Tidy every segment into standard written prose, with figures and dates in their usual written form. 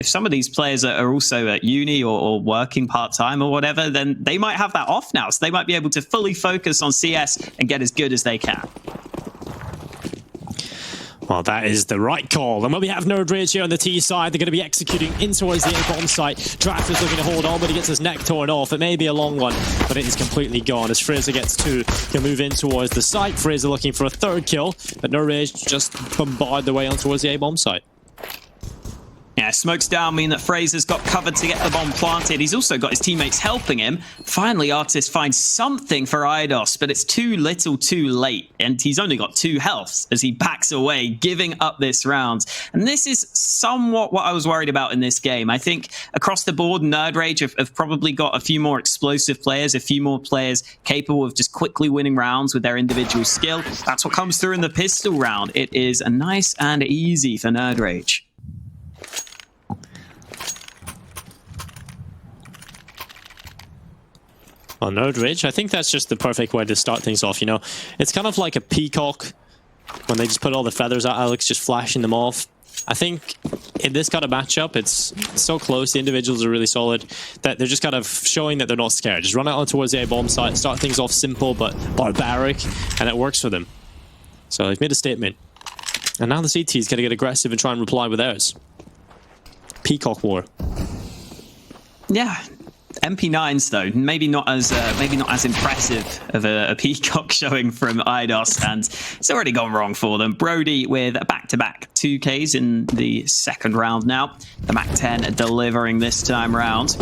if some of these players are also at uni or working part-time or whatever, then they might have that off now. So they might be able to fully focus on CS and get as good as they can. Well, that is the right call. And when we have nerdRage here on the T side, they're going to be executing in towards the A bomb site. Draft is looking to hold on, but he gets his neck torn off. It may be a long one, but it is completely gone. As Fraser gets two, he'll move in towards the site. Fraser looking for a third kill, but nerdRage just bombard their way on towards the A bomb site. Yeah, smokes down mean that Fraser's got covered to get the bomb planted. He's also got his teammates helping him. Finally, Artist finds something for Eidos, but it's too little too late. And he's only got 2 healths as he backs away, giving up this round. And this is somewhat what I was worried about in this game. I think across the board, nerdRage have probably got a few more explosive players, a few more players capable of just quickly winning rounds with their individual skill. That's what comes through in the pistol round. It is a nice and easy for nerdRage. On nerdRage, I think that's just the perfect way to start things off, you know. It's kind of like a peacock when they just put all the feathers out, Alex, just flashing them off. I think in this kind of matchup, it's so close, the individuals are really solid, that they're just kind of showing that they're not scared. Just run out towards the A-bomb site, start things off simple but barbaric, and it works for them. So they've made a statement. And now the CT is going to get aggressive and try and reply with theirs. Peacock war. Yeah. MP9s though, maybe not as impressive of a peacock showing from Eidos, and it's already gone wrong for them. Brody with a back-to-back 2Ks in the second round now. The Mac-10 delivering this time round.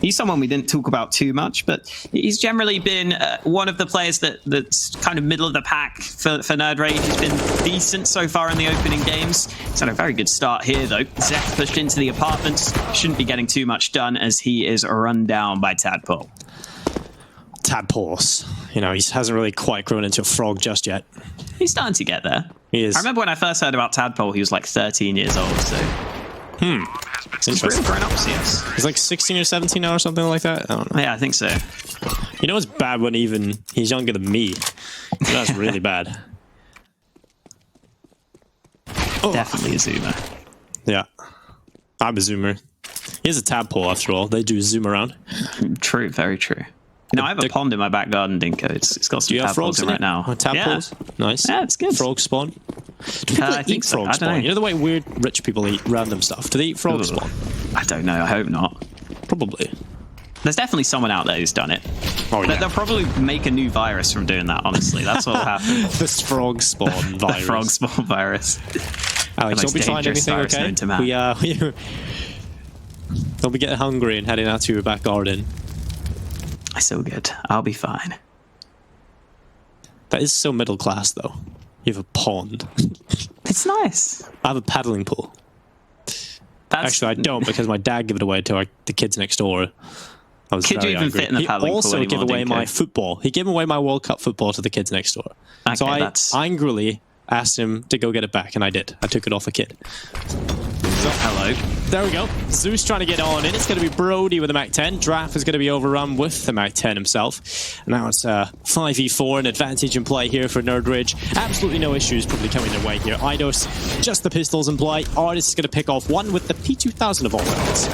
He's someone we didn't talk about too much, but he's generally been one of the players that's kind of middle of the pack for nerdRage. He's been decent so far in the opening games. He's had a very good start here, though. Zeth pushed into the apartments. Shouldn't be getting too much done as he is run down by Tadpole. Tadpoles. You know, he hasn't really quite grown into a frog just yet. He's starting to get there. He is. I remember when I first heard about Tadpole, he was like 13 years old, so... He's really grown up, yes. He's like 16 or 17 now or something like that. I don't know. Yeah, I think so. You know, it's bad when even he's younger than me. That's really bad. Oh. Definitely a zoomer. Yeah, I'm a zoomer. He's a tadpole after all. They do zoom around. True, very true. No, I have a pond in my back garden, Dinko. It's got some tadpoles in right now. Oh, tadpoles? Yeah. Nice. Yeah, it's good. Frog spawn? Do people eat frog spawn? You know the way weird rich people eat random stuff? Do they eat frog spawn? I don't know. I hope not. Probably. There's definitely someone out there who's done it. Oh, yeah. They'll probably make a new virus from doing that, honestly. That's what will happen. The frog spawn virus. The frog spawn virus. Alex, don't be trying anything, okay? Don't be getting hungry and heading out to your back garden. It's so good. I'll be fine. That is so middle class, though. You have a pond. It's nice. I have a paddling pool. Actually, I don't, because my dad gave it away to the kids next door. I was Could you even fit in the paddling pool? He also gave away my football. He gave away my World Cup football to the kids next door. Okay, so I angrily asked him to go get it back, and I did. I took it off a kid. So, hello. There we go. Zeus trying to get on in. It's going to be Brody with the Mac-10. Draft is going to be overrun with the Mac-10 himself. And now it's 5v4, an advantage in play here for nerdRage. Absolutely no issues probably coming their way here. Eidos, just the pistols in play. Artist is going to pick off one with the P2000 of all weapons.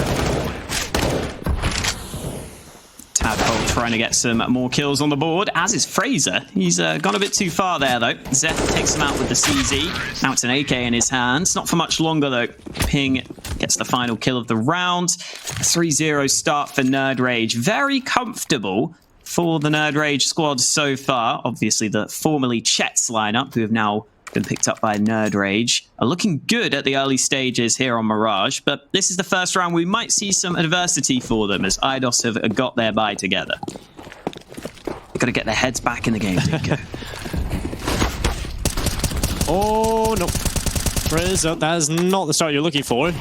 Tadpole trying to get some more kills on the board, as is Fraser. He's gone a bit too far there, though. Zeth takes him out with the CZ. Now it's an AK in his hands. Not for much longer, though. Ping gets the final kill of the round. 3-0 start for nerdRage. Very comfortable for the nerdRage squad so far. Obviously, the formerly Chets lineup, who have now been picked up by nerdRage, are looking good at the early stages here on Mirage, but this is the first round we might see some adversity for them as Eidos have got their bye together. They've got to get their heads back in the game, Dinko. Oh, no. Fraser, that is not the start you're looking for.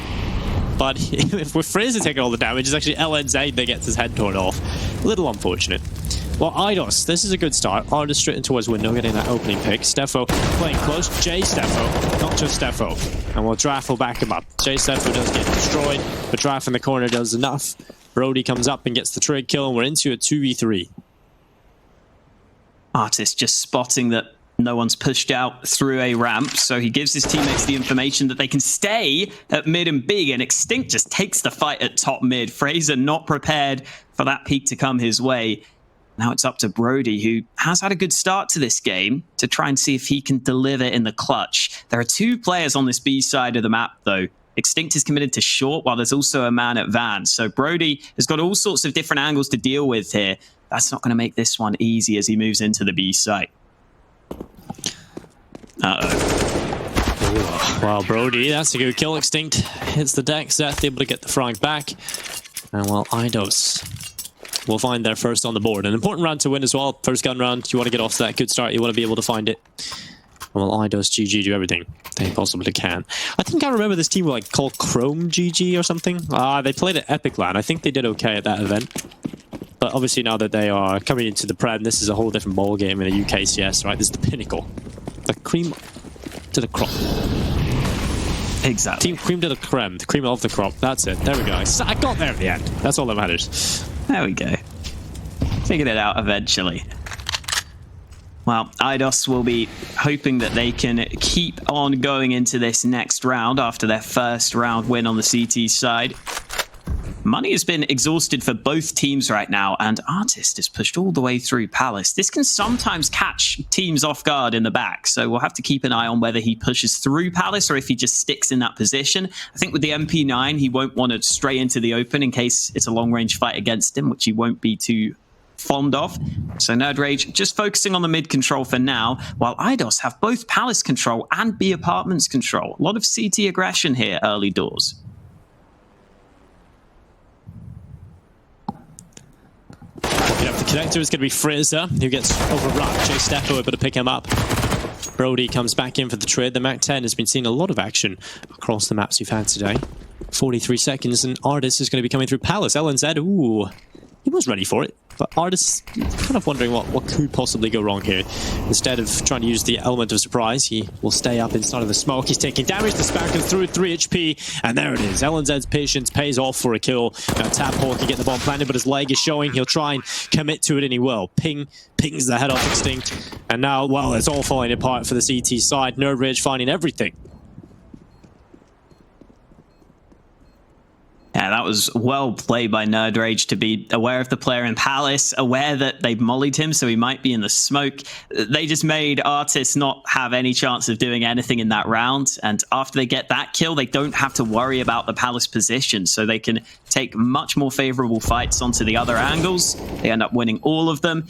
But if with Fraser taking all the damage, it's actually LNZ that gets his head torn off. A little unfortunate. Well, Eidos, this is a good start. Artist straight into his window, getting that opening pick. Steffo playing close. J Steffo, not just Steffo. And well, Draft will back him up. J Steffo does get destroyed, but Draft in the corner does enough. Brody comes up and gets the trig kill, and we're into a 2v3. Artist just spotting that No one's pushed out through a ramp, so he gives his teammates the information that they can stay at mid and B, and Extinct just takes the fight at top mid. Fraser not prepared for that peak to come his way. Now it's up to Brody, who has had a good start to this game, to try and see if he can deliver in the clutch. There are 2 players on this B side of the map, though. Extinct is committed to short, while there's also a man at Van. So Brody has got all sorts of different angles to deal with here. That's not going to make this one easy as he moves into the B site. Uh-oh. Wow, Brody, that's a good kill. Extinct hits the deck. Zeth able to get the frag back. And well, Eidos will find their first on the board. An important round to win as well. First gun round. You want to get off to that good start. You want to be able to find it. Well, EidosGG do everything they possibly can. I think I remember this team were like called Chrome GG or something. They played at Epic Land. I think they did okay at that event. But obviously now that they are coming into the Prem, this is a whole different ball game in a UKCS, right? This is the pinnacle. The cream to the crop. Exactly. Team cream to the creme. The cream of the crop. That's it. There we go. I got there in the end. That's all that matters. There we go. Figured it out eventually. Well, Eidos will be hoping that they can keep on going into this next round after their first round win on the CT side. Money has been exhausted for both teams right now, and Artist is pushed all the way through Palace. This can sometimes catch teams off guard in the back, so we'll have to keep an eye on whether he pushes through Palace or if he just sticks in that position. I think with the MP9, he won't want to stray into the open in case it's a long-range fight against him, which he won't be too fond of. So nerdRage just focusing on the mid control for now, while Eidos have both Palace control and B Apartments control. A lot of CT aggression here early doors. Picking up the connector is going to be Fraser, who gets overrun. Jay Steppo able to pick him up. Brody comes back in for the trade. The Mac 10 has been seeing a lot of action across the maps we've had today. 43 seconds, and Artist is going to be coming through Palace. LNZ, ooh, he was ready for it. But Artist kind of wondering what could possibly go wrong here. Instead of trying to use the element of surprise, he will stay up inside of the smoke. He's taking damage. The Spark goes through 3 HP, and there it is. LNZ's patience pays off for a kill. Now Tadpole can get the bomb planted, but his leg is showing. He'll try and commit to it, and he will. Pings the head off Extinct. And now, well, it's all falling apart for the CT side. nerdRage finding everything. Yeah, that was well played by nerdRage to be aware of the player in Palace, aware that they've mollied him, so he might be in the smoke. They just made Artist not have any chance of doing anything in that round, and after they get that kill, they don't have to worry about the Palace position, so they can take much more favorable fights onto the other angles. They end up winning all of them.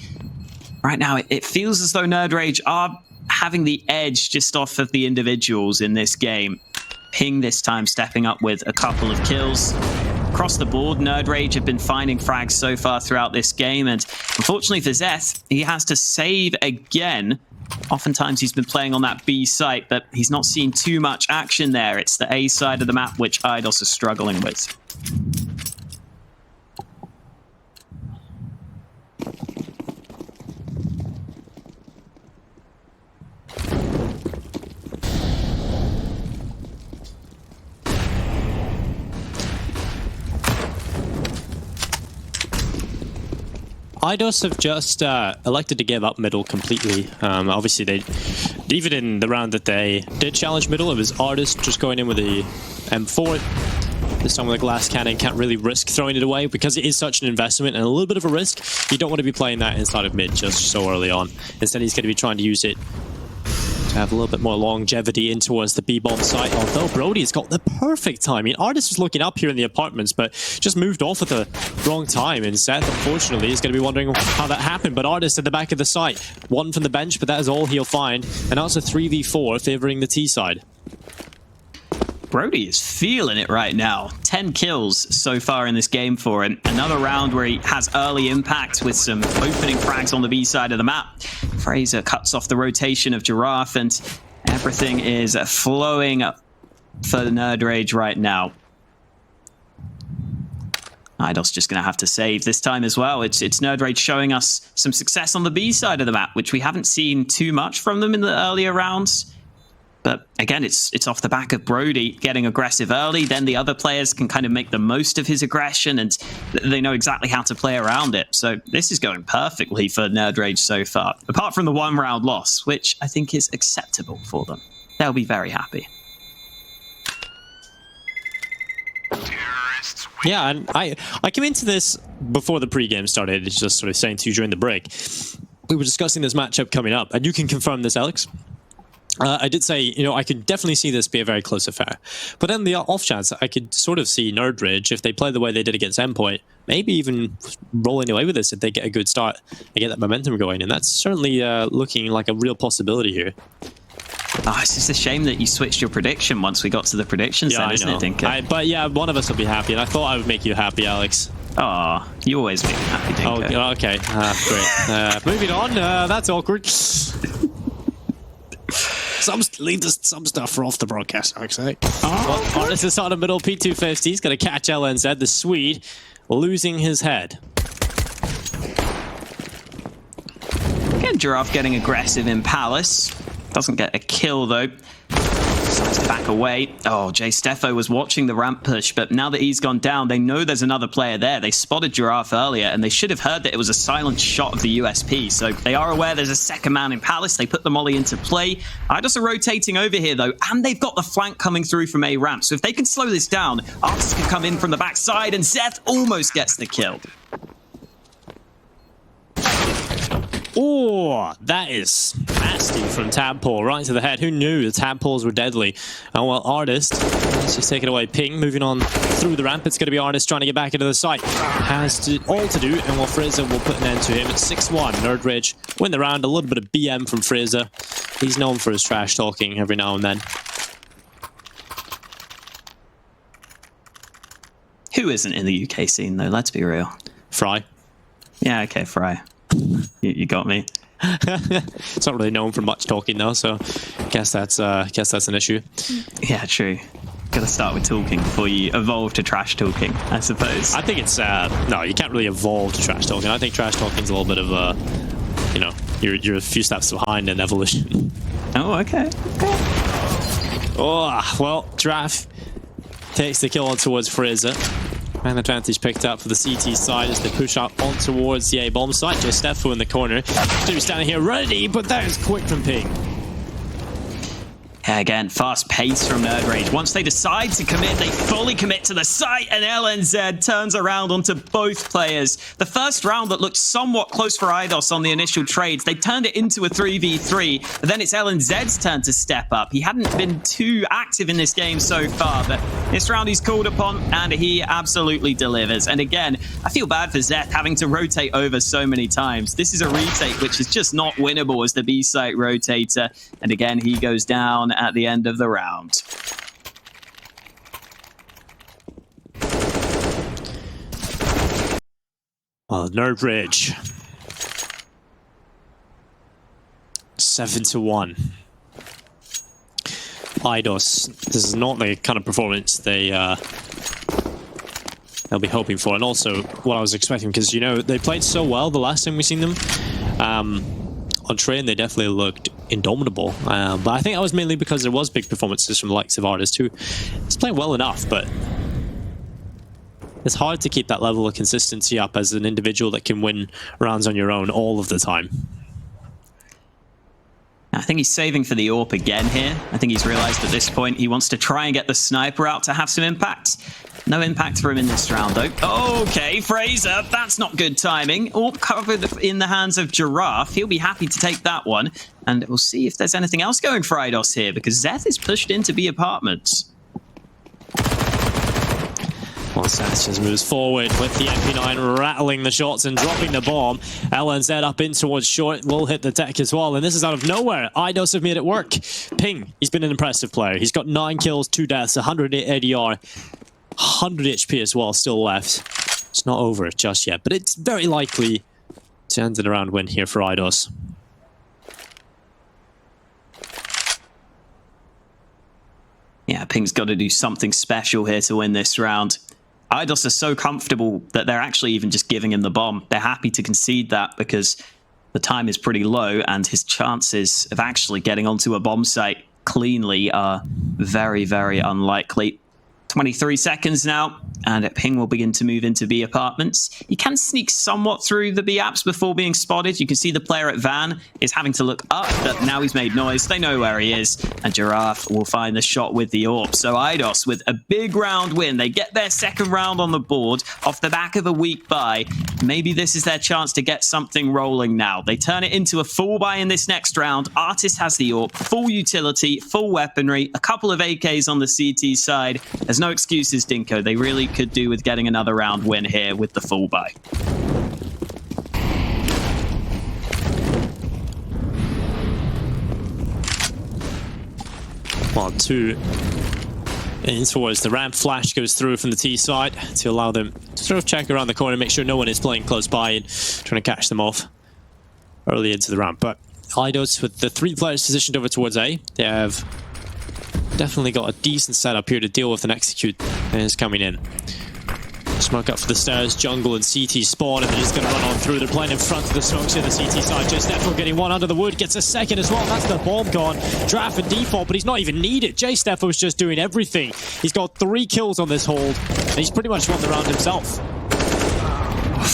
Right now, it feels as though nerdRage are having the edge just off of the individuals in this game. Ping this time stepping up with a couple of kills. Across the board, nerdRage have been finding frags so far throughout this game, and unfortunately for Zeth, he has to save again. Oftentimes he's been playing on that B site, but he's not seen too much action there. It's the A side of the map which Eidos is struggling with. Eidos have just elected to give up middle completely. Obviously, they even in the round that they did challenge middle, it was Artist just going in with the M4. This time with a glass cannon, can't really risk throwing it away because it is such an investment and a little bit of a risk. You don't want to be playing that inside of mid just so early on. Instead, he's going to be trying to use it to have a little bit more longevity in towards the B-bomb site, although Brody's got the perfect time. I mean, Artist was looking up here in the apartments, but just moved off at the wrong time, and Seth, unfortunately, is going to be wondering how that happened, but Artist at the back of the site. One from the bench, but that is all he'll find, and that's a 3v4 favoring the T side. Brody is feeling it right now. 10 kills so far in this game for him. Another round where he has early impact with some opening frags on the B side of the map. Fraser cuts off the rotation of Giraffe, and everything is flowing up for nerdRage right now. Eidos just going to have to save this time as well. It's nerdRage showing us some success on the B side of the map, which we haven't seen too much from them in the earlier rounds. But again, it's off the back of Brody getting aggressive early. Then the other players can kind of make the most of his aggression, and they know exactly how to play around it. So this is going perfectly for nerdRage so far, apart from the 1 round loss, which I think is acceptable for them. They'll be very happy. Yeah, and I came into this before the pregame started, it's just sort of saying to you during the break. We were discussing this matchup coming up, and you can confirm this, Alex. I did say, you know, I could definitely see this be a very close affair. But then the off chance, I could sort of see nerdRage, if they play the way they did against Endpoint, maybe even rolling away with this if they get a good start and get that momentum going. And that's certainly looking like a real possibility here. Oh, it's just a shame that you switched your prediction once we got to the predictions then, isn't it, Dinker? But yeah, one of us will be happy, and I thought I would make you happy, Alex. Oh, you always make me happy, Dinker. Oh, okay. Great. Moving on. That's awkward. Leave some stuff for off the broadcast, Alex. Well, Artist is on the middle. P250. He's going to catch LNZ, the Swede, losing his head. Again, Giraffe getting aggressive in Palace. Doesn't get a kill, though. Decides to back away. Oh, Jay Steffo was watching the ramp push, but now that he's gone down, they know there's another player there. They spotted Giraffe earlier, and they should have heard that it was a silent shot of the USP. So they are aware there's a second man in Palace. They put the molly into play. Eidos are rotating over here, though, and they've got the flank coming through from A ramp. So if they can slow this down, Artis can come in from the backside, and Zeth almost gets the kill. Oh, that is nasty from Tadpole, right to the head. Who knew the Tadpoles were deadly? And well, Artist, let's just take it away. Ping, moving on through the ramp. It's going to be Artist trying to get back into the site. Has all to do, and well, Fraser will put an end to him. It's 6-1. nerdRage win the round. A little bit of BM from Fraser. He's known for his trash talking every now and then. Who isn't in the UK scene, though? Let's be real. Fry. Yeah, okay, Fry. You got me. It's not really known for much talking though, so guess that's an issue. Yeah, true. Gotta start with talking before you evolve to trash talking, I suppose. I think it's no, you can't really evolve to trash talking. I think trash talking is a little bit of you know, you're a few steps behind in evolution. Oh, okay. Oh well, Giraffe takes the kill on towards Fraser. Man advantage picked up for the CT side as they push up on towards the A-bomb site. Just Steffo in the corner. Stu standing here ready, but that is quick from Ping. Yeah, again, fast pace from nerdRage. Once they decide to commit, they fully commit to the site, and LNZ turns around onto both players. The first round that looked somewhat close for Eidos on the initial trades, they turned it into a 3v3, but then it's LNZ's turn to step up. He hadn't been too active in this game so far, but this round he's called upon, and he absolutely delivers. And again, I feel bad for Zeth having to rotate over so many times. This is a retake which is just not winnable as the B-site rotator, and again, he goes down at the end of the round. Well, nerdRage 7-1. Eidos, this is not the kind of performance they'll be hoping for, and also what I was expecting, because you know they played so well the last time we seen them. On train, they definitely looked indomitable, but I think that was mainly because there was big performances from the likes of Artist who is playing well enough, but it's hard to keep that level of consistency up as an individual that can win rounds on your own all of the time. I think he's saving for the AWP again here. I think he's realized at this point he wants to try and get the sniper out to have some impact. No impact for him in this round, though. Okay, Fraser, that's not good timing. AWP covered in the hands of Giraffe. He'll be happy to take that one. And we'll see if there's anything else going for Eidos here, because Zeth is pushed into B apartments. Well, Sanchez moves forward with the MP9 rattling the shots and dropping the bomb. LNZ up in towards short, will hit the deck as well. And this is out of nowhere. Eidos have made it work. Ping, he's been an impressive player. He's got 9 kills, 2 deaths, 100 ADR, 100 HP as well still left. It's not over just yet, but it's very likely to end in a round win here for Eidos. Yeah, Ping's got to do something special here to win this round. Eidos are so comfortable that they're actually even just giving him the bomb. They're happy to concede that because the time is pretty low and his chances of actually getting onto a bomb site cleanly are very, very unlikely. 23 seconds now, and Ping will begin to move into B apartments. He can sneak somewhat through the B apps before being spotted. You can see the player at Van is having to look up, but now he's made noise. They know where he is, and Giraffe will find the shot with the AWP. So Eidos with a big round win. They get their second round on the board off the back of a weak buy. Maybe this is their chance to get something rolling now. They turn it into a full buy in this next round. Artist has the AWP, full utility, full weaponry, a couple of AKs on the CT side. There's no excuses, Dinko. They really could do with getting another round win here with the full buy. Well, 2 in towards the ramp. Flash goes through from the T side to allow them to sort of check around the corner, make sure no one is playing close by and trying to catch them off early into the ramp. But Eidos, with the 3 players positioned over towards A, they have definitely got a decent setup here to deal with and execute is coming in. Smoke up for the stairs, jungle and CT spawn, and they're just going to run on through. They're playing in front of the smokes here, the CT side. JStefo getting one under the wood, gets a second as well. That's the bomb gone. Draft and default, but he's not even needed. JStefo's just doing everything. He's got 3 kills on this hold, and he's pretty much won the round himself.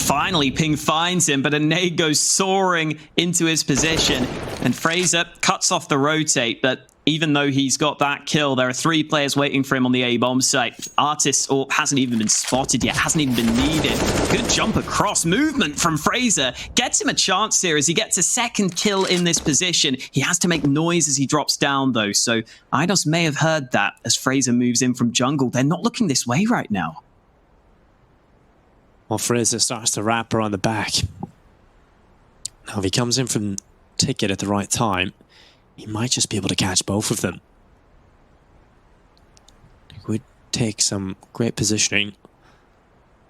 Finally, Ping finds him, but a nade goes soaring into his position, and Fraser cuts off the rotate, but even though he's got that kill, there are 3 players waiting for him on the A-bomb site. Artist hasn't even been spotted yet, hasn't even been needed. Good jump across movement from Fraser. Gets him a chance here as he gets a second kill in this position. He has to make noise as he drops down, though, so Eidos may have heard that as Fraser moves in from jungle. They're not looking this way right now. Well, Fraser starts to wrap around the back. Now, if he comes in from Ticket at the right time, he might just be able to catch both of them. It would take some great positioning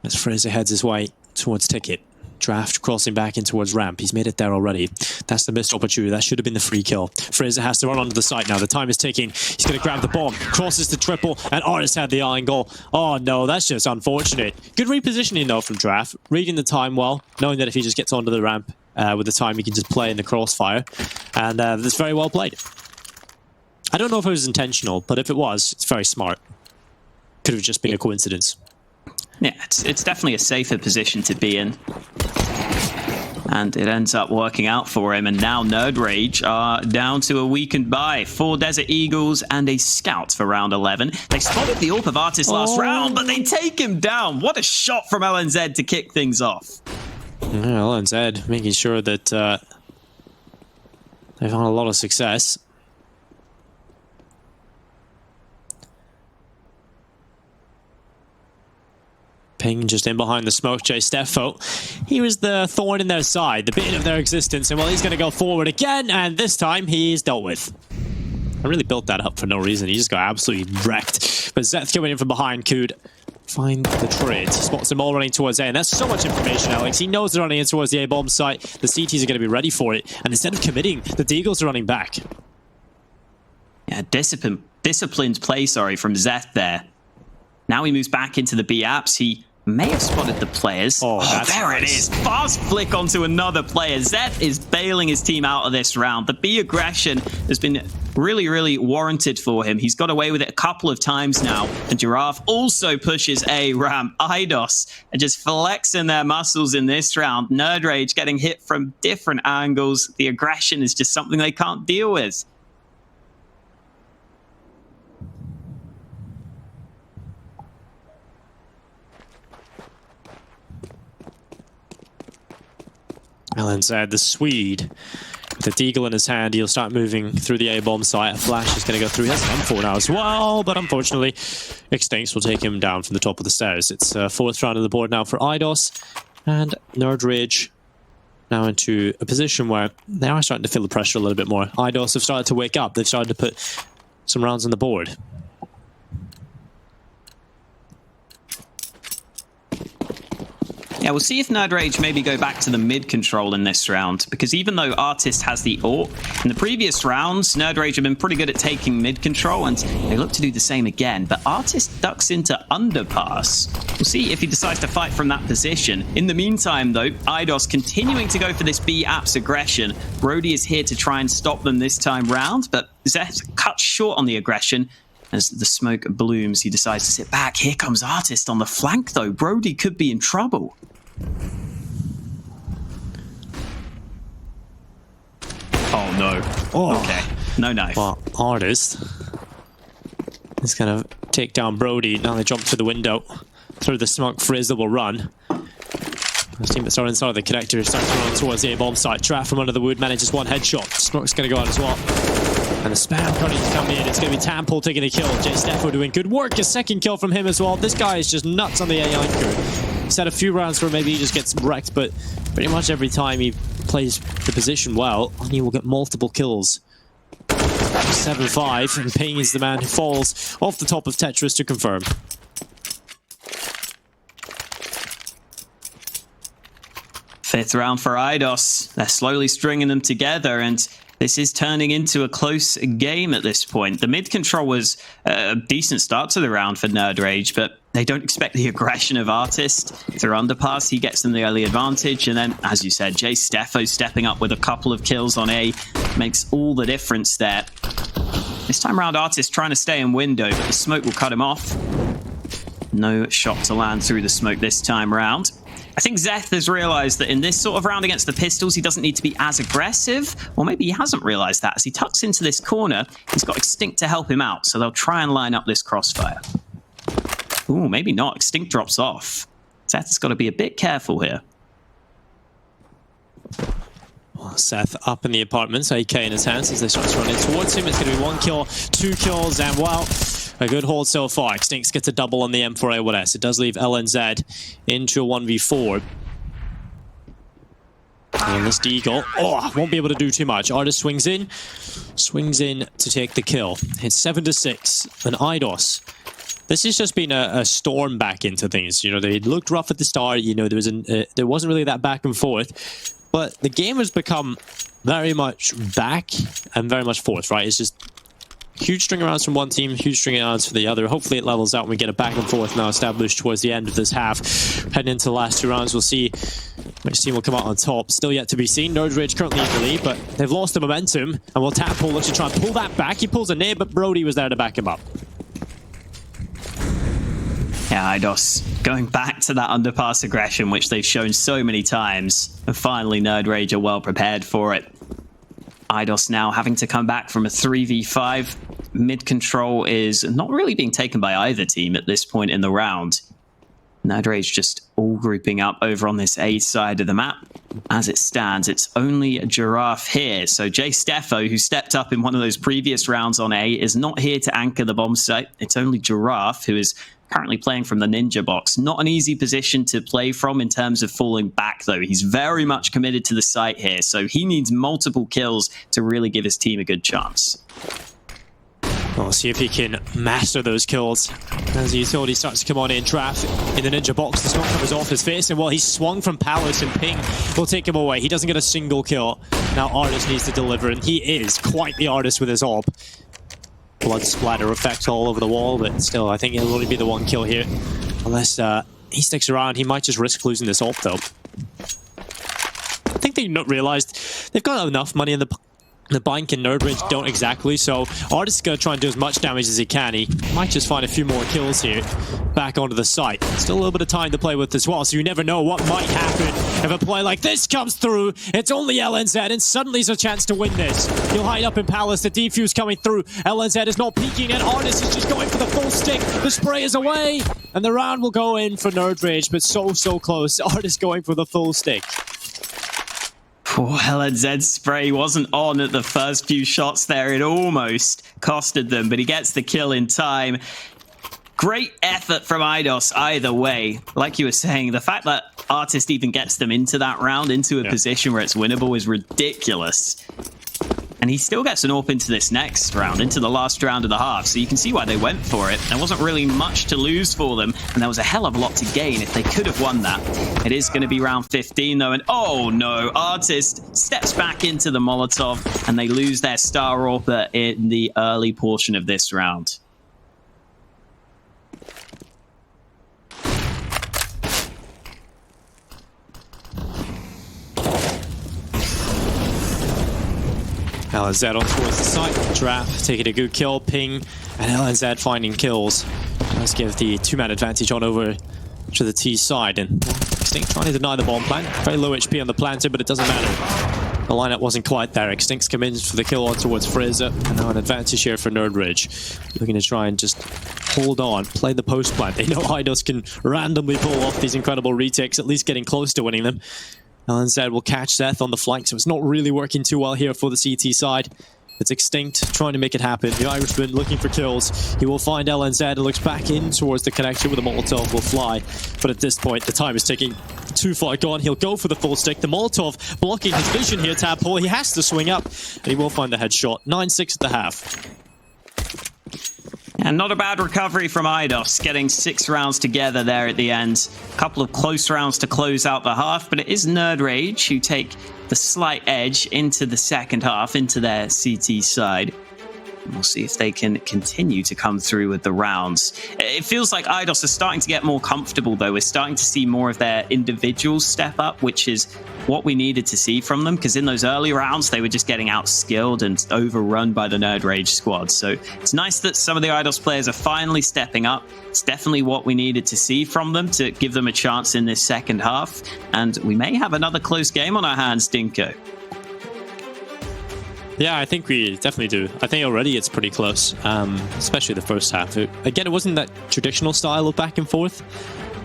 as Fraser heads his way towards Ticket. Draft crossing back in towards ramp. He's made it there already. That's the missed opportunity. That should have been the free kill. Fraser has to run onto the site now. The time is ticking. He's going to grab the bomb. Crosses the triple, and Artist had the angle. Oh no, that's just unfortunate. Good repositioning though from Draft. Reading the time well, knowing that if he just gets onto the ramp with the time, he can just play in the crossfire. And that's very well played. I don't know if it was intentional, but if it was, it's very smart. Could have just been a coincidence. Yeah, it's definitely a safer position to be in. And it ends up working out for him. And now nerdRage are down to a weakened buy. 4 Desert Eagles and a Scout for round 11. They spotted the AWP of Artist last round, but they take him down. What a shot from LNZ to kick things off. Yeah, LNZ making sure that they've had a lot of success. Ping just in behind the smoke. JStefo, he was the thorn in their side, the bane of their existence, and well, he's going to go forward again, and this time he's dealt with. I really built that up for no reason. He just got absolutely wrecked. But Zeth coming in from behind could find the trade. He spots them all running towards A, and that's so much information, Alex. He knows they're running in towards the A-bomb site. The CTs are going to be ready for it, and instead of committing, the Deagles are running back. Yeah, disciplined play, from Zeth there. Now he moves back into the B apps. He may have spotted the players. Oh, there nice. it is. Fast flick onto another player. Zeth is bailing his team out of this round. The B aggression has been really, really warranted for him. He's got away with it a couple of times now. And Giraffe also pushes A ramp. Eidos are just flexing their muscles in this round. nerdRage getting hit from different angles. The aggression is just something they can't deal with. LNZ, the Swede, with the Deagle in his hand, he'll start moving through the A-bomb site. A flash is going to go through. He has an M4 now as well, but unfortunately, Extincts will take him down from the top of the stairs. It's 4th round of the board now for Eidos, and nerdRage now into a position where they are starting to feel the pressure a little bit more. Eidos have started to wake up. They've started to put some rounds on the board. Yeah, we'll see if nerdRage maybe go back to the mid control in this round, because even though Artist has the AWP, in the previous rounds, nerdRage have been pretty good at taking mid control, and they look to do the same again. But Artist ducks into underpass. We'll see if he decides to fight from that position. In the meantime, though, Eidos continuing to go for this B apps aggression. Brody is here to try and stop them this time round, but Zeth cuts short on the aggression. As the smoke blooms, he decides to sit back. Here comes Artist on the flank, though. Brody could be in trouble. Oh, no. Oh. Okay. No knife. Well, Artist is going to take down Brody. Now they jump to the window. Through the smoke, Frizzle will run. The team that's inside the connector starts to run towards the A-bomb site. Trap from under the wood manages one headshot. Smoke's going to go out as well. And the spam cutting is coming in. It's going to be Tample taking a kill. Jay Steffo doing good work. A second kill from him as well. This guy is just nuts on the AI crew. He's had a few rounds where maybe he just gets wrecked, but pretty much every time he plays the position well, he will get multiple kills. 7-5, and Ping is the man who falls off the top of Tetris to confirm. Fifth round for Eidos. They're slowly stringing them together, and this is turning into a close game at this point. The mid control was a decent start to the round for nerdRage, but they don't expect the aggression of Artist. Through underpass, he gets them the early advantage, and then, as you said, Jay Steffo stepping up with a couple of kills on A makes all the difference there. This time round, Artist trying to stay in window, but the smoke will cut him off. No shot to land through the smoke this time round. I think Zeth has realized that in this sort of round against the pistols, he doesn't need to be as aggressive, or maybe he hasn't realized that. As he tucks into this corner, he's got Extinct to help him out, so they'll try and line up this crossfire. Ooh, maybe not. Extinct drops off. Zeth has got to be a bit careful here. Well, Seth up in the apartments, AK in his hands as they start running towards him. It's going to be 1 kill, 2 kills, and well, a good hold so far. Extinct gets a double on the M4A1S. It does leave LNZ into a 1v4. And this Deagle, won't be able to do too much. Artist swings in to take the kill. It's 7-6, and Eidos. This has just been a storm back into things. You know, they looked rough at the start. You know, there wasn't really that back and forth. But the game has become very much back and very much forth, right? It's just huge string of rounds from one team, huge string of rounds for the other. Hopefully it levels out and we get a back and forth now established towards the end of this half. Heading into the last 2 rounds, we'll see which team will come out on top. Still yet to be seen. nerdRage currently in the lead, but they've lost the momentum. And will Tample look to try and pull that back. He pulls a nade, but Brody was there to back him up. Yeah, Eidos going back to that underpass aggression, which they've shown so many times. And finally, nerdRage are well prepared for it. Eidos now having to come back from a 3v5. Mid control is not really being taken by either team at this point in the round. nerdRage just all grouping up over on this A side of the map. As it stands, it's only a Giraffe here. So Jay Steffo, who stepped up in one of those previous rounds on A, is not here to anchor the bomb site. It's only Giraffe, who is currently playing from the Ninja box. Not an easy position to play from in terms of falling back, though. He's very much committed to the site here, so he needs multiple kills to really give his team a good chance. We'll see if he can master those kills. As the utility starts to come on in, Trap in the Ninja box, the smoke covers off his face, and well, he's swung from Palace, and Ping will take him away. He doesn't get a single kill. Now Artist needs to deliver, and he is quite the artist with his AWP. Blood splatter effect all over the wall, but still, I think it'll only be the 1 kill here. Unless he sticks around, he might just risk losing this AWP, though. I think they realized they've got enough money in the bank, and nerdRage don't exactly, so Artist is going to try and do as much damage as he can. He might just find a few more kills here back onto the site. Still a little bit of time to play with as well, so you never know what might happen if a play like this comes through. It's only LNZ, and suddenly there's a chance to win this. He'll hide up in Palace, the defuse coming through. LNZ is not peeking, and Artist is just going for the full stick. The spray is away, and the round will go in for nerdRage, but so close. Artist going for the full stick. Poor LNZ's spray wasn't on at the first few shots there. It almost costed them, but he gets the kill in time. Great effort from Eidos either way. Like you were saying, the fact that Artist even gets them into that round, into a position where it's winnable, is ridiculous. And he still gets an AWP into this next round, into the last round of the half. So you can see why they went for it. There wasn't really much to lose for them, and there was a hell of a lot to gain if they could have won that. It is going to be round 15, though, and oh no, Artist steps back into the Molotov, and they lose their star AWP in the early portion of this round. LNZ on towards the side. Trap taking a good kill. Ping and LNZ finding kills. Let's give the two-man advantage on over to the T side. And well, Extinct trying to deny the bomb plant. Very low HP on the planter, but it doesn't matter. The lineup wasn't quite there. Extinct's come in for the kill on towards Fraser. And now an advantage here for nerdRage. Looking to try and just hold on, play the post plant. They know Eidos can randomly pull off these incredible retakes, at least getting close to winning them. LNZ will catch Seth on the flank, so it's not really working too well here for the CT side. It's Extinct trying to make it happen. The Irishman looking for kills. He will find LNZ and looks back in towards the connector with a Molotov will fly. But at this point, the time is ticking. Too far gone. He'll go for the full stick. The Molotov blocking his vision here, Tadpole. He has to swing up, and he will find the headshot. 9-6 at the half. And not a bad recovery from Eidos, getting 6 rounds together there at the end. A couple of close rounds to close out the half, but it is nerdRage who take the slight edge into the second half, into their CT side. We'll see if they can continue to come through with the rounds. It feels like Eidos are starting to get more comfortable, though. We're starting to see more of their individuals step up, which is what we needed to see from them, because in those early rounds, they were just getting outskilled and overrun by the nerdRage squad. So it's nice that some of the Eidos players are finally stepping up. It's definitely what we needed to see from them to give them a chance in this second half. And we may have another close game on our hands, Dinko. Yeah, I think we definitely do. I think already it's pretty close, especially the first half. Again, it wasn't that traditional style of back and forth,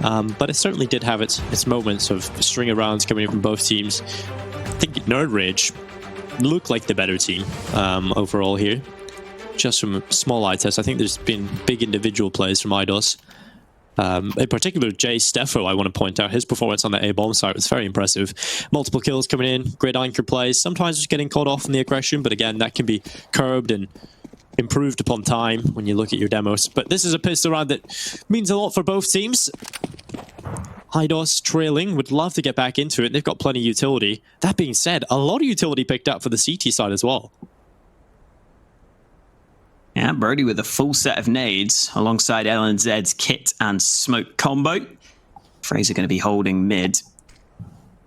but it certainly did have its moments of a string of rounds coming in from both teams. I think nerdRage looked like the better team overall here. Just from a small eye test, I think there's been big individual plays from Eidos. In particular, Jay Steffo, I want to point out, his performance on the A-bomb site was very impressive. Multiple kills coming in, great anchor plays, sometimes just getting caught off in the aggression, but again, that can be curbed and improved upon time when you look at your demos. But this is a pistol round that means a lot for both teams. Eidos trailing, would love to get back into it. They've got plenty of utility. That being said, a lot of utility picked up for the CT side as well. Yeah, Brody with a full set of nades alongside LNZ's kit and smoke combo. Fraser going to be holding mid.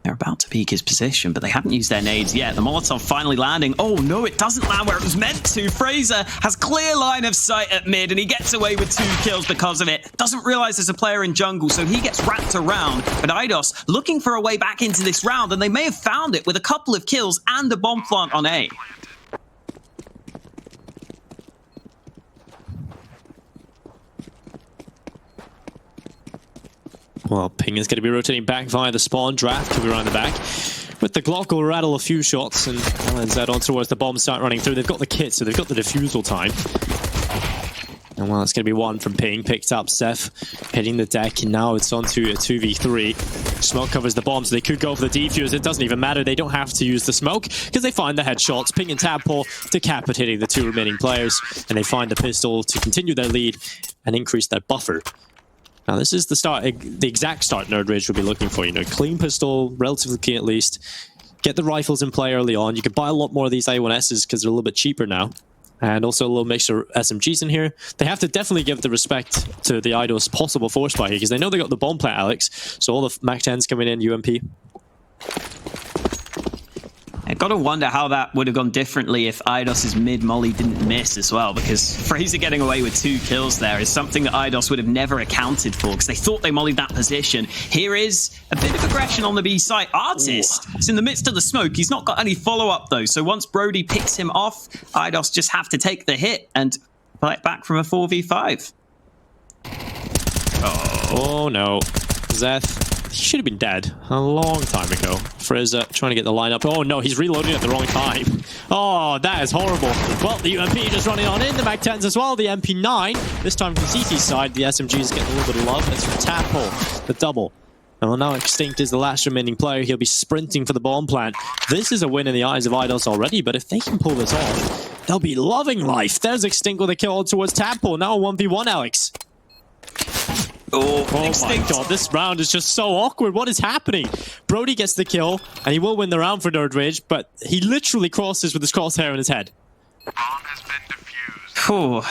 They're about to peek his position, but they haven't used their nades yet. The Molotov finally landing. Oh no, it doesn't land where it was meant to. Fraser has clear line of sight at mid, and he gets away with 2 kills because of it. Doesn't realize there's a player in jungle, so he gets wrapped around. But Eidos looking for a way back into this round, and they may have found it with a couple of kills and a bomb plant on A. Well, Ping is going to be rotating back via the spawn. Draft could be around the back. With the Glock will rattle a few shots, and LNZ on towards the bomb start running through. They've got the kit, so they've got the defusal time. And well, it's going to be one from Ping. Picked up Seth, hitting the deck, and now it's on to a 2v3. Smoke covers the bomb, so they could go for the defuse. It doesn't even matter. They don't have to use the smoke, because they find the headshots. Ping and Tadpole decapitating the 2 remaining players, and they find the pistol to continue their lead and increase their buffer. Now, this is the start, the exact start nerdRage would be looking for. You know, clean pistol, relatively clean at least. Get the rifles in play early on. You can buy a lot more of these A1Ss because they're a little bit cheaper now. And also a little mixture of SMGs in here. They have to definitely give the respect to the Eidos possible force buy here because they know they got the bomb plant, Alex. So all the MAC-10s coming in, UMP. I gotta wonder how that would have gone differently if Eidos' mid-molly didn't miss as well, because Fraser getting away with 2 kills there is something that Eidos would have never accounted for, because they thought they mollied that position. Here is a bit of aggression on the B site. Artist is in the midst of the smoke. He's not got any follow-up, though, so once Brody picks him off, Eidos just have to take the hit and fight back from a 4v5. Oh no. Zeth. He should have been dead a long time ago. Fraser trying to get the lineup. Oh no, he's reloading at the wrong time. Oh, that is horrible. Well, the UMP just running on in. The MAC-10s as well. The MP9. This time from CT side, the SMGs getting a little bit of love. That's from Tadpole, the double. And well, now Extinct is the last remaining player. He'll be sprinting for the bomb plant. This is a win in the eyes of Eidos already, but if they can pull this off, they'll be loving life. There's Extinct with a kill towards Tadpole. Now a 1v1, Alex. Oh my god, this round is just so awkward. What is happening? Brody gets the kill, and he will win the round for nerdRage, but he literally crosses with his crosshair in his head. Bomb has been defused. Oh,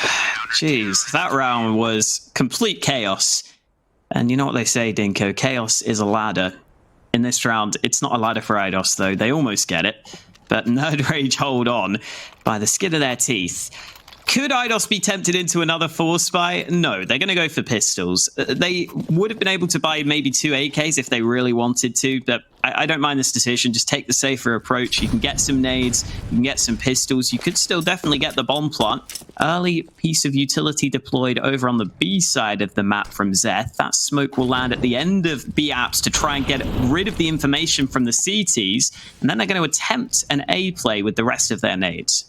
jeez. That round was complete chaos. And you know what they say, Dinko? Chaos is a ladder. In this round, it's not a ladder for Eidos, though. They almost get it. but nerdRage hold on by the skin of their teeth. Could Eidos be tempted into another force buy? No, they're going to go for pistols. They would have been able to buy maybe 2 AKs if they really wanted to, but I don't mind this decision. Just take the safer approach. You can get some nades, you can get some pistols. You could still definitely get the bomb plant. Early piece of utility deployed over on the B side of the map from Zeth. That smoke will land at the end of B apps to try and get rid of the information from the CTs, and then they're going to attempt an A play with the rest of their nades.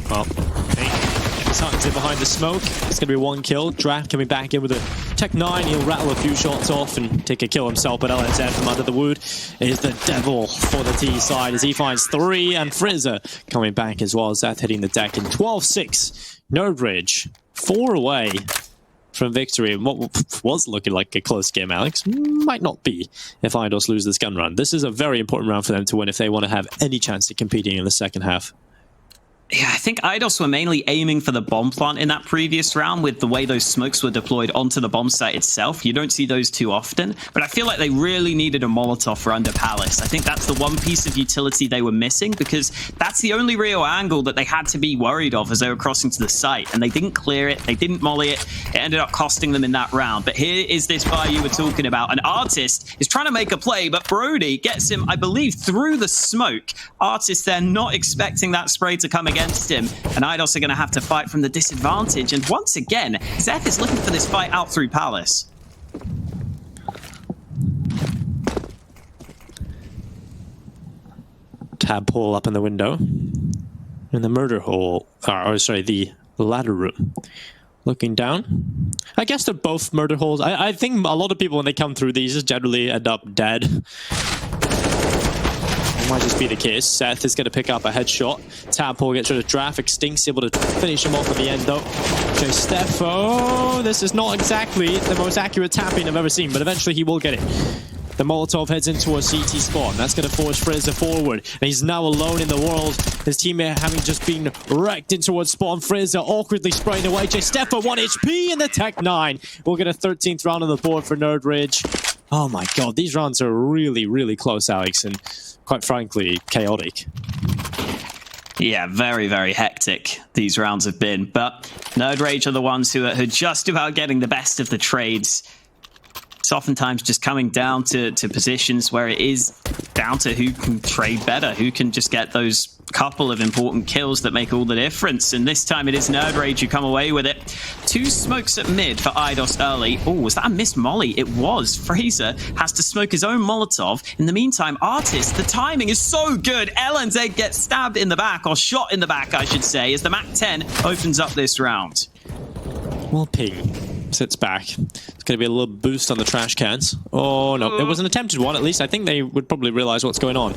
Well, Suns in behind the smoke. It's going to be 1 kill. Draft coming back in with a Tech 9. He'll rattle a few shots off and take a kill himself, but LNZ from under the wood is the devil for the T side as he finds 3, and Frizzer coming back as well as that hitting the deck in 12-6. nerdRage 4 away from victory. What was looking like a close game, Alex, might not be if Eidos lose this gun run. This is a very important round for them to win if they want to have any chance of competing in the second half. Yeah, I think Eidos were mainly aiming for the bomb plant in that previous round with the way those smokes were deployed onto the bomb site itself. You don't see those too often, but I feel like they really needed a Molotov for under Palace. I think that's the one piece of utility they were missing, because that's the only real angle that they had to be worried of as they were crossing to the site, and they didn't clear it, they didn't molly it. It ended up costing them in that round. But here is this buy you were talking about. An Artist is trying to make a play, but Brody gets him, I believe, through the smoke. Artist there not expecting that spray to come against him, and Eidos are going to have to fight from the disadvantage. And once again, Zeth is looking for this fight out through Palace. Tab hole up in the window. In the murder hole, the ladder room. Looking down. I guess they're both murder holes. I think a lot of people, when they come through these, generally end up dead. Might just be the case. Seth is going to pick up a headshot. Tadpole gets rid of Draft. Extinct's able to finish him off at the end, though. Steffo, this is not exactly the most accurate tapping I've ever seen, but eventually he will get it. The Molotov heads into a CT spot, and that's going to force Frizzer forward. And he's now alone in the world. His teammate having just been wrecked into a spot, and Frizzer awkwardly spraying away. Steffo 1 HP in the Tech 9. We'll get a 13th round on the board for nerdRage. Oh my god, these rounds are really, really close, Alex, and quite frankly, chaotic. Yeah, very, very hectic these rounds have been. But nerdRage are the ones who are just about getting the best of the trades. It's oftentimes just coming down to positions where it is down to who can trade better, who can just get those couple of important kills that make all the difference. And this time it is nerdRage who come away with it. 2 smokes at mid for Eidos early. Oh, was that a missed molly? It was. Fraser has to smoke his own Molotov. In the meantime, Artist, the timing is so good. LNZ gets stabbed in the back, or shot in the back, I should say, as the Mac 10 opens up this round. Well, Ping sits back. It's going to be a little boost on the trash cans. Oh, no. It was an attempted one, at least. I think they would probably realize what's going on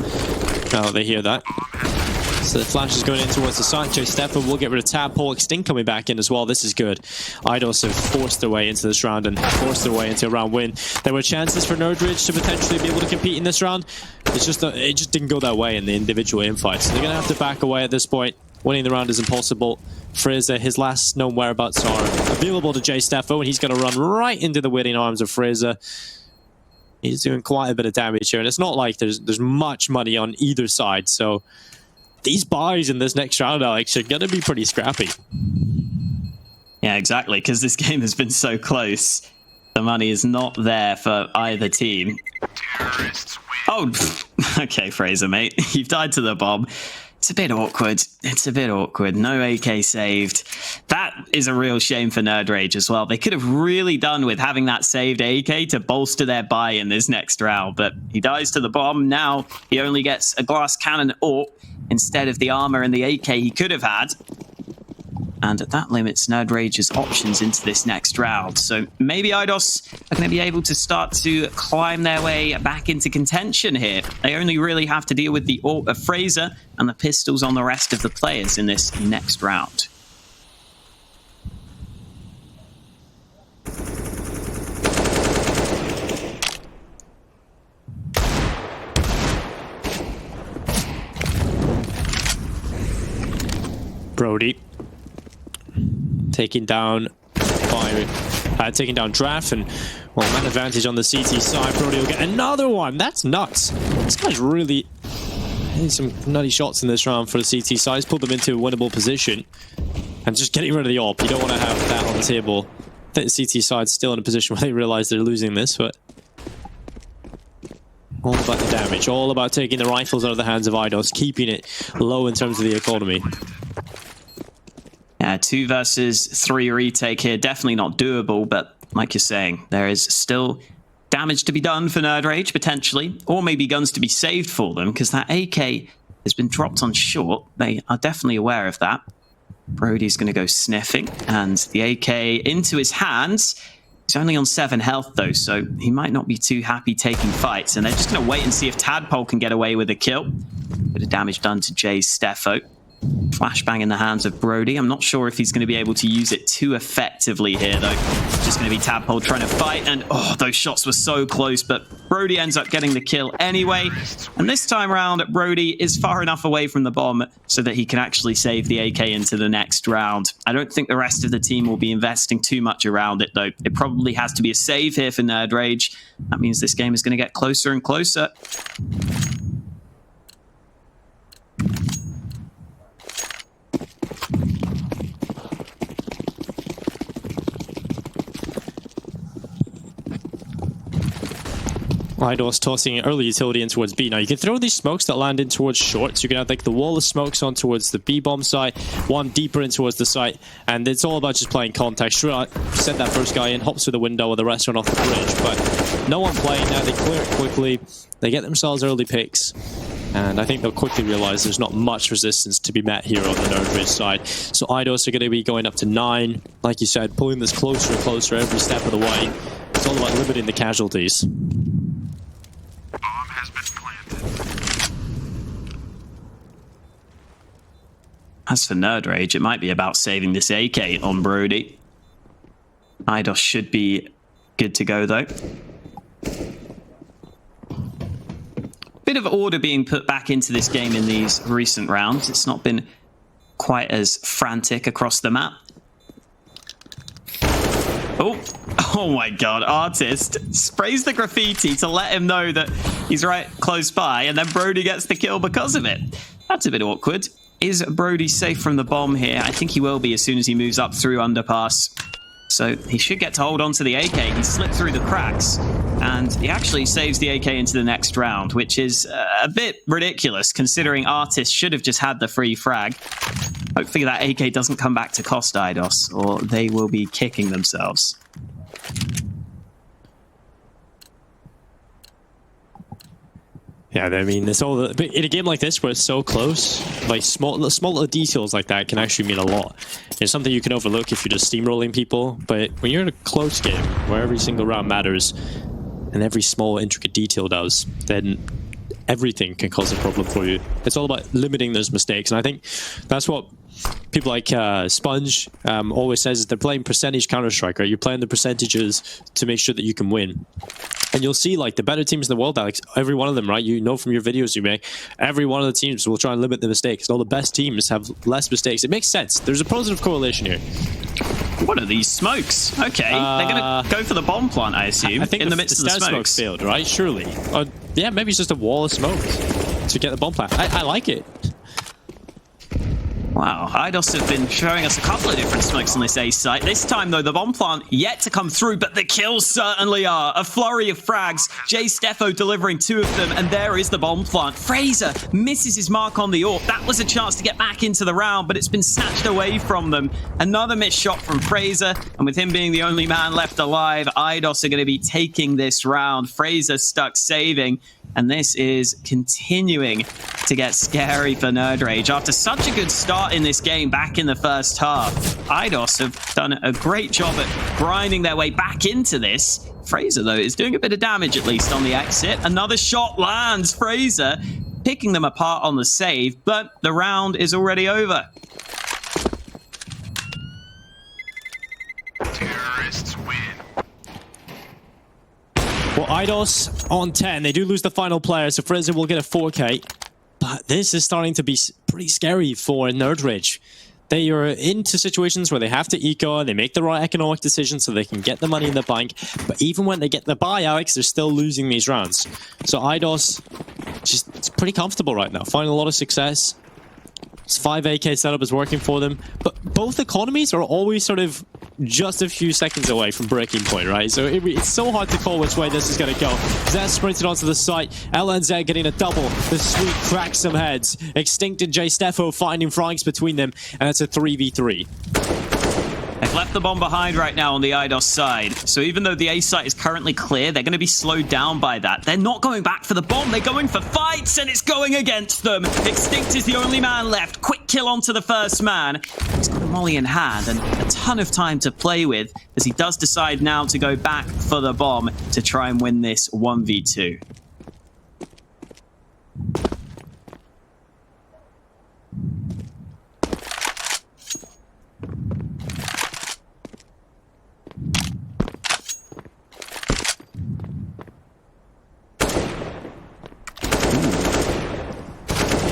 now that they hear that. So the flash is going in towards the side. Stefan will get rid of Tadpole. Extinct coming back in as well. This is good. Eidos have forced their way into this round and forced their way into a round win. There were chances for nerdRage to potentially be able to compete in this round. It's just that it just didn't go that way in the individual infights. So they're going to have to back away at this point. Winning the round is impossible. Fraser, his last known whereabouts are available to Steffo, and he's going to run right into the waiting arms of Fraser. He's doing quite a bit of damage here, and it's not like there's much money on either side, so these buys in this next round, Alex, are going to be pretty scrappy. Yeah, exactly, because this game has been so close. The money is not there for either team. Oh, okay, Fraser, mate. You've died to the bomb. It's a bit awkward. It's a bit awkward. No AK saved. That is a real shame for nerdRage as well. They could have really done with having that saved AK to bolster their buy in this next round, but he dies to the bomb. Now he only gets a glass cannon AWP instead of the armor and the AK he could have had. And that limits nerdRage's options into this next round. So maybe Eidos are going to be able to start to climb their way back into contention here. They only really have to deal with the AWP of Fraser and the pistols on the rest of the players in this next round. Brody taking down by taking down Draft, and well, man advantage on the CT side. Brody will get another one. That's nuts. This guy's really hitting some nutty shots in this round for the CT side. He's pulled them into a winnable position, and just getting rid of the AWP. You don't want to have that on the table. I think the CT side's still in a position where they realize they're losing this, but all about the damage, all about taking the rifles out of the hands of Eidos, keeping it low in terms of the economy. Yeah, 2 versus 3 retake here. Definitely not doable, but like you're saying, there is still damage to be done for nerdRage, potentially, or maybe guns to be saved for them, because that AK has been dropped on short. They are definitely aware of that. Brody's going to go sniffing, and the AK into his hands. He's only on 7 health, though, so he might not be too happy taking fights, and they're just going to wait and see if Tadpole can get away with a kill. Bit of damage done to Jay's Steffo. Flashbang in the hands of Brody. I'm not sure if he's going to be able to use it too effectively here, though. Just going to be Tadpole trying to fight, and oh, those shots were so close, but Brody ends up getting the kill anyway. And this time around, Brody is far enough away from the bomb so that he can actually save the AK into the next round. I don't think the rest of the team will be investing too much around it, though. It probably has to be a save here for nerdRage. That means this game is going to get closer and closer. Eidos tossing early utility in towards B. Now you can throw these smokes that land in towards short, so you can have like the wall of smokes on towards the B bomb site, one deeper in towards the site, and it's all about just playing contact. Sure, I set that first guy in, hops through the window with the rest run off the bridge, but no one playing now. They clear it quickly, they get themselves early picks, and I think they'll quickly realize there's not much resistance to be met here on the nerdRage side. So Eidos are going to be going up to 9, like you said, pulling this closer and closer every step of the way. It's all about limiting the casualties. Bomb has been planted. As for nerdRage, it might be about saving this AK on Brody. Eidos should be good to go, though. Bit of order being put back into this game in these recent rounds. It's not been quite as frantic across the map. Oh my god, Artist sprays the graffiti to let him know that he's right close by, and then Brody gets the kill because of it. That's a bit awkward. Is Brody safe from the bomb here? I think he will be as soon as he moves up through underpass. So he should get to hold on to the AK. He slipped through the cracks, and he actually saves the AK into the next round, which is a bit ridiculous considering Artist should have just had the free frag. Hopefully that AK doesn't come back to cost Eidos, or they will be kicking themselves. Yeah, I mean, it's all but in a game like this where it's so close, like small little details like that can actually mean a lot. It's something you can overlook if you're just steamrolling people, but when you're in a close game where every single round matters and every small intricate detail does, then everything can cause a problem for you. It's all about limiting those mistakes, and I think that's what people like Sponge always says, is they're playing percentage Counter-Strike, right? You're playing the percentages to make sure that you can win. And you'll see, like, the better teams in the world, Alex, every one of them, right? You know from your videos you make, every one of the teams will try and limit the mistakes. And all the best teams have less mistakes. It makes sense. There's a positive correlation here. What are these smokes? Okay, they're going to go for the bomb plant, I assume, I think in the midst of the smokes. Failed, right? Surely. Yeah, maybe it's just a wall of smoke to get the bomb plant. I like it. Wow, Eidos have been showing us a couple of different smokes on this A site. This time, though, the bomb plant yet to come through, but the kills certainly are. A flurry of frags. Jay Steffo delivering 2 of them, and there is the bomb plant. Fraser misses his mark on the AWP. That was a chance to get back into the round, but it's been snatched away from them. Another missed shot from Fraser, and with him being the only man left alive, Eidos are going to be taking this round. Fraser stuck saving. And this is continuing to get scary for nerdRage. After such a good start in this game back in the first half, Eidos have done a great job at grinding their way back into this. Fraser, though, is doing a bit of damage, at least, on the exit. Another shot lands. Fraser picking them apart on the save, but the round is already over. Terrorists win. Well, Eidos on 10. They do lose the final player, so Fraser will get a 4K. But this is starting to be pretty scary for nerdRage. They are into situations where they have to eco, they make the right economic decisions so they can get the money in the bank. But even when they get the buy, Alex, they're still losing these rounds. So Eidos, it's pretty comfortable right now, finding a lot of success. This 5 AK setup is working for them. But both economies are always sort of just a few seconds away from breaking point, right? So it's so hard to call which way this is going to go. Zed sprinted onto the site. LNZ getting a double. The Sweet cracks some heads. Extinct and J Steffo finding franks between them, and it's a 3v3. They've left the bomb behind right now on the Eidos side. So even though the A site is currently clear, they're going to be slowed down by that. They're not going back for the bomb. They're going for fights, and it's going against them. Extinct is the only man left. Quick kill onto the first man. He's got a molly in hand and a ton of time to play with as he does decide now to go back for the bomb to try and win this 1v2.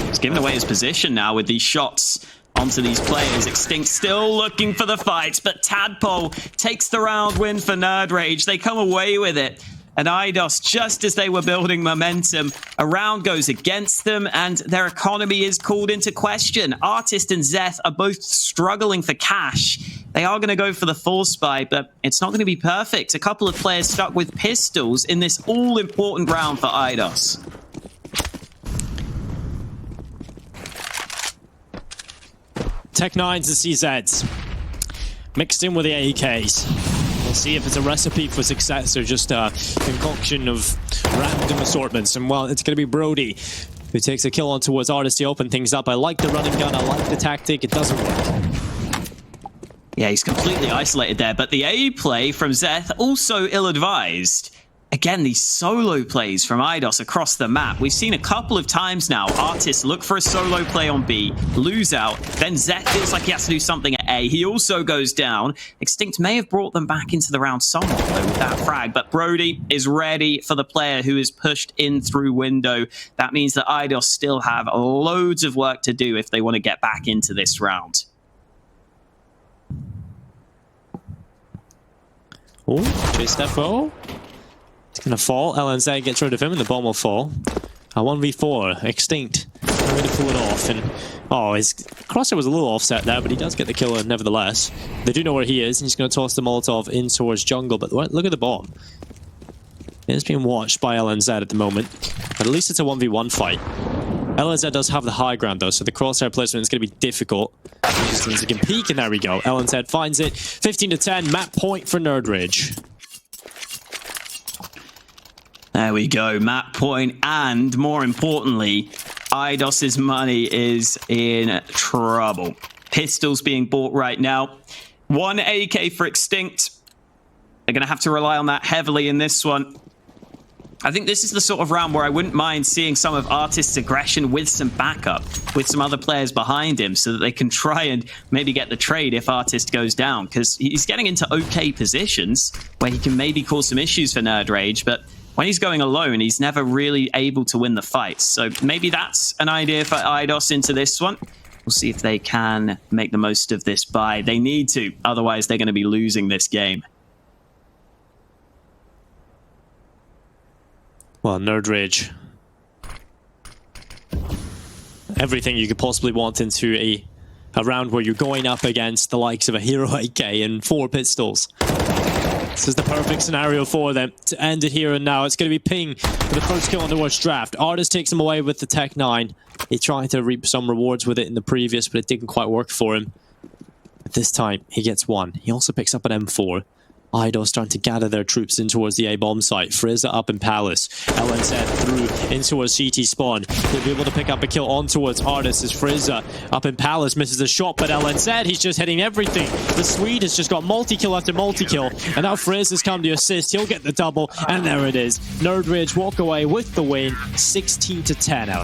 He's giving away his position now with these shots onto these players. Extinct still looking for the fight, but Tadpole takes the round win for nerdRage. They come away with it. And Eidos, just as they were building momentum, a round goes against them and their economy is called into question. Artist and Zeth are both struggling for cash. They are going to go for the force buy, but it's not going to be perfect. A couple of players stuck with pistols in this all-important round for Eidos. Tech 9s and CZs mixed in with the AKs. We'll see if it's a recipe for success or just a concoction of random assortments. And well, it's going to be Brody who takes a kill on towards Artist to open things up. I like the running gun. I like the tactic. It doesn't work. Yeah, he's completely isolated there. But the A play from Zeth also ill-advised. Again, these solo plays from Eidos across the map. We've seen a couple of times now. Artists look for a solo play on B, lose out. Then Zeth feels like he has to do something at A. He also goes down. Extinct may have brought them back into the round somewhat, though, with that frag. But Brody is ready for the player who is pushed in through window. That means that Eidos still have loads of work to do if they want to get back into this round. Oh, J Steffo. It's going to fall. LNZ gets rid of him and the bomb will fall. A 1v4. Extinct. Trying to pull it off. And oh, his crosshair was a little offset there, but he does get the kill nevertheless. They do know where he is, and he's going to toss the Molotov in towards jungle. But look at the bomb. It's being watched by LNZ at the moment. But at least it's a 1v1 fight. LNZ does have the high ground, though, so the crosshair placement is going to be difficult. He can peek, and there we go. LNZ finds it. 15-10. Map point for nerdRage. There we go, map point, and more importantly, Eidos's money is in trouble. Pistols being bought right now. 1 AK for Extinct. They're going to have to rely on that heavily in this one. I think this is the sort of round where I wouldn't mind seeing some of Artist's aggression with some backup, with some other players behind him, so that they can try and maybe get the trade if Artist goes down, because he's getting into okay positions where he can maybe cause some issues for nerdRage, but when he's going alone, he's never really able to win the fights. So maybe that's an idea for Eidos into this one. We'll see if they can make the most of this buy. They need to, otherwise they're going to be losing this game. Well, nerdRage. Everything you could possibly want into a round where you're going up against the likes of a Hero AK and 4 pistols. This is the perfect scenario for them to end it here and now. It's going to be Ping for the first kill on the worst draft. Artist takes him away with the Tech 9. He tried to reap some rewards with it in the previous, but it didn't quite work for him. But this time, he gets 1. He also picks up an M4. Eidos starting to gather their troops in towards the A bomb site. Frizza up in Palace. LNZ through in towards CT spawn. He'll be able to pick up a kill on towards Artist as Frizza up in Palace misses a shot, but LNZ, he's just hitting everything. The Swede has just got multi-kill after multi-kill, and now Frizz has come to assist. He'll get the double, and there it is. nerdRage walk away with the win, 16-10 out.